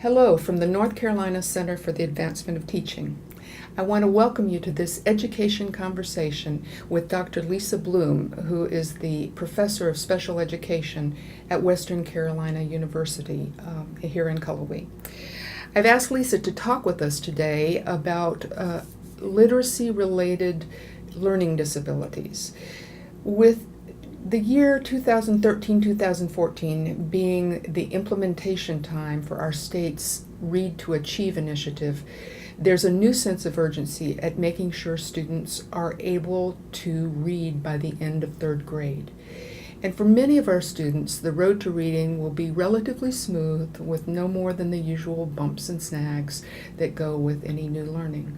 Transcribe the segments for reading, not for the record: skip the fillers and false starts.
Hello from the North Carolina Center for the Advancement of Teaching. I want to welcome you to this education conversation with Dr. Lisa Bloom, who is the Professor of Special Education at Western Carolina University here in Cullowhee. I've asked Lisa to talk with us today about literacy-related learning disabilities. With the year 2013-2014 being the implementation time for our state's Read to Achieve initiative, there's a new sense of urgency at making sure students are able to read by the end of third grade. And for many of our students, the road to reading will be relatively smooth with no more than the usual bumps and snags that go with any new learning.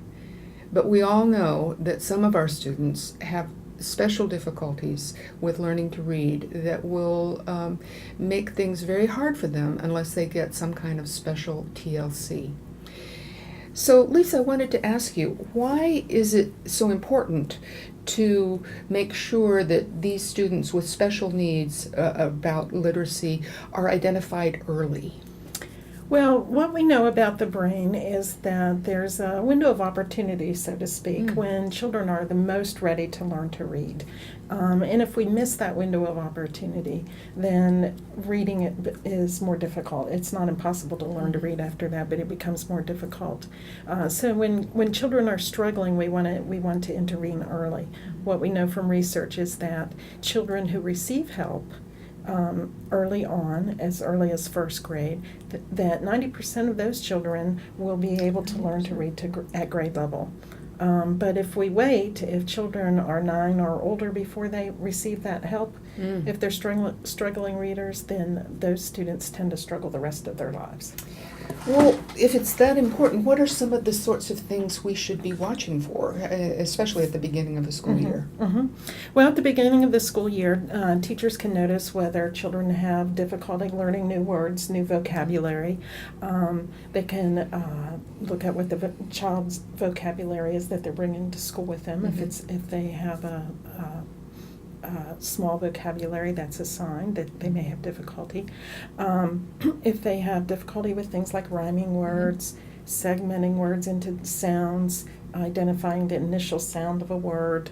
But we all know that some of our students have special difficulties with learning to read that will make things very hard for them unless they get some kind of special TLC. So Lisa, I wanted to ask you, why is it so important to make sure that these students with special needs about literacy are identified early? Well, what we know about the brain is that there's a window of opportunity, so to speak, when children are the most ready to learn to read. And if we miss that window of opportunity, then reading it is more difficult. It's not impossible to learn to read after that, but it becomes more difficult. So when children are struggling, we want to intervene early. What we know from research is that children who receive help early on, as early as first grade, that 90% of those children will be able to learn to read at grade level. But if we wait, if children are 9 or older before they receive that help, if they're struggling readers, then those students tend to struggle the rest of their lives. Well, if it's that important, what are some of the sorts of things we should be watching for, especially at the beginning of the school year? Well, at the beginning of the school year, teachers can notice whether children have difficulty learning new words, new vocabulary. They can look at what the child's vocabulary is that they're bringing to school with them. If they have a small vocabulary, that's a sign that they may have difficulty. If they have difficulty with things like rhyming words, segmenting words into sounds, identifying the initial sound of a word,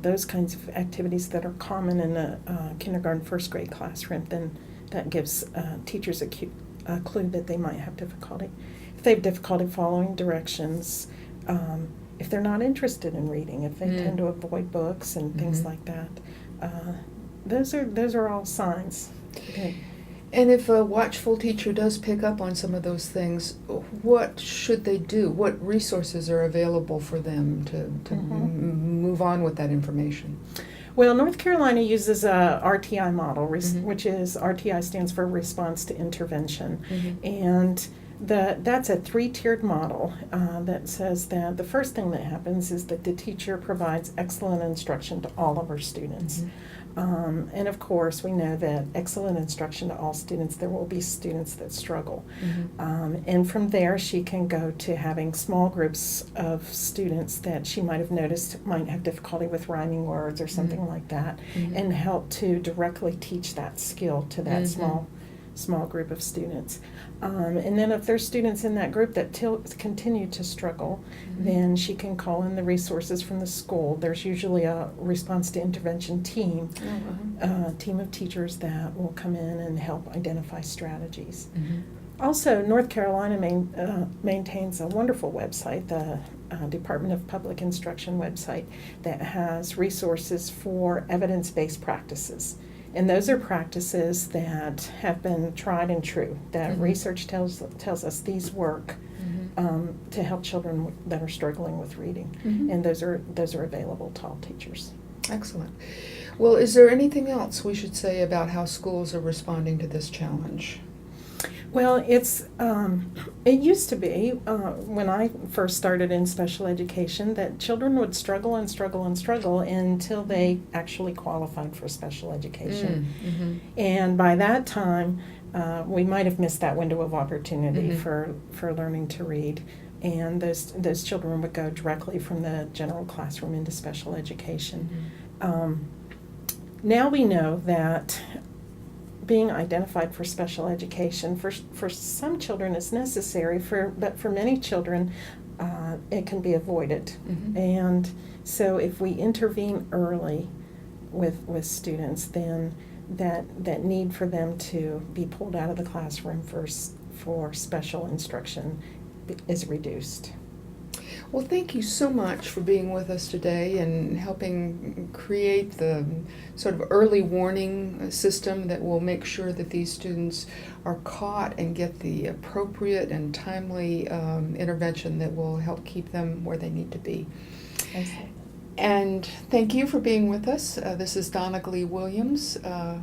those kinds of activities that are common in a kindergarten, first grade classroom, then that gives teachers a clue that they might have difficulty. If they have difficulty following directions, if they're not interested in reading, if they tend to avoid books and things like that, those are all signs. Okay. And if a watchful teacher does pick up on some of those things, what should they do? What resources are available for them to move on with that information? Well, North Carolina uses a RTI model, which is RTI stands for Response to Intervention, and that's a 3-tiered model that says that the first thing that happens is that the teacher provides excellent instruction to all of our students. And of course, we know that excellent instruction to all students, there will be students that struggle. And from there, she can go to having small groups of students that she might have noticed might have difficulty with rhyming words or something like that, and help to directly teach that skill to that small group of students. And then if there's students in that group that continue to struggle, then she can call in the resources from the school. There's usually a response to intervention team, team of teachers that will come in and help identify strategies. Also, North Carolina maintains a wonderful website, the Department of Public Instruction website, that has resources for evidence-based practices. And those are practices that have been tried and true, that research tells us these work to help children that are struggling with reading. And those are available to all teachers. Excellent. Well, is there anything else we should say about how schools are responding to this challenge? Well, it used to be, when I first started in special education, that children would struggle and struggle and struggle until they actually qualified for special education. And by that time, we might have missed that window of opportunity for learning to read. And those children would go directly from the general classroom into special education. Now we know that being identified for special education. For some children it's necessary, but for many children it can be avoided. Mhm. And so if we intervene early with students, then that need for them to be pulled out of the classroom for special instruction is reduced. Well, thank you so much for being with us today and helping create the sort of early warning system that will make sure that these students are caught and get the appropriate and timely intervention that will help keep them where they need to be. And thank you for being with us. This is Donna Glee Williams,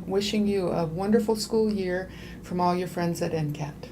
wishing you a wonderful school year from all your friends at NCCAT.